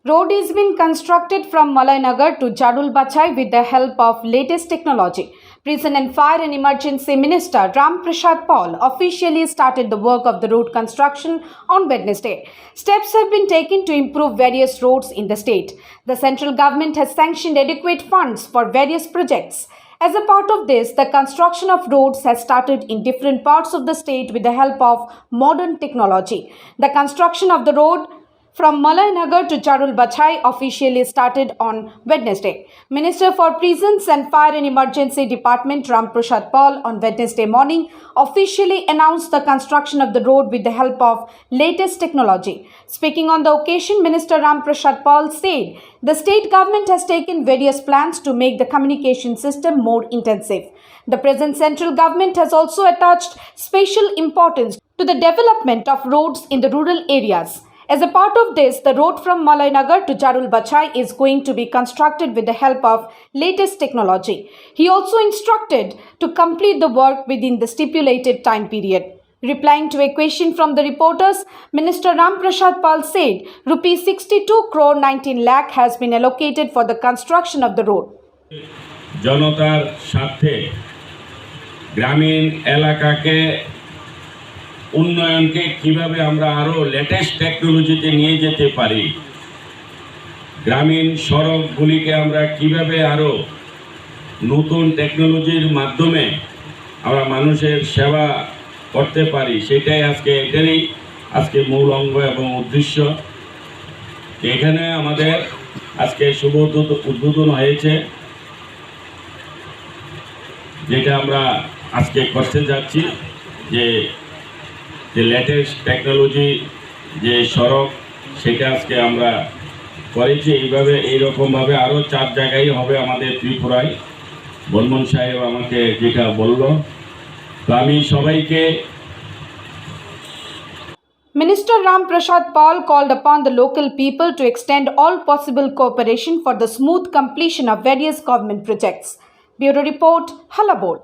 Road is being constructed from Malainagar to Jarul Bachai with the help of latest technology. Prison and Fire and Emergency Minister Ramprasad Pal officially started the work of the road construction on Wednesday. Steps have been taken to improve various roads in the state. The central government has sanctioned adequate funds for various projects. As a part of this, the construction of roads has started in different parts of the state with the help of modern technology. The construction of the road from Malainagar to Jarul Bachai officially started on Wednesday. Minister for Prisons and Fire and Emergency Department Ramprasad Pal on Wednesday morning officially announced the construction of the road with the help of latest technology. Speaking on the occasion, Minister Ramprasad Pal said the state government has taken various plans to make the communication system more intensive. The present central government has also attached special importance to the development of roads in the rural areas. As a part of this, the road from Malainagar to Jarul Bachai is going to be constructed with the help of latest technology. He also instructed to complete the work within the stipulated time period. Replying to a question from the reporters, Minister Ramprasad Pal said Rs 62 crore 19 lakh has been allocated for the construction of the road. জনতার স্বার্থে গ্রামীণ এলাকাকে উন্নয়নকে কিভাবে আমরা আরো latest টেকনোলজিতে নিয়ে যেতে পারি, গ্রামীণ সড়কগুলিকে আমরা কিভাবে আরো নতুন টেকনোলজির মাধ্যমে আমরা মানুষের সেবা করতে পারি, সেটাই এটারই আজকে মূল অঙ্গ এবং উদ্দেশ্য। এখানে আমাদের আজকে শুভ উদ্বোধন হয়েছে, যেটা আমরা আজকে করতে যাচ্ছি, যে লেটেস্ট টেকনোলজি যে সড়ক সেটা আজকে আমরা করেছি। এইরকমভাবে আরও 4 জায়গায় হবে আমাদের ত্রিপুরায়। বর্মন সাহেব আমাকে যেটা বলল, তো আমি সবাইকে। Minister Ramprasad Pal called upon the local people to extend all possible cooperation for the smooth completion of various government projects. Bureau Report, Hallabol.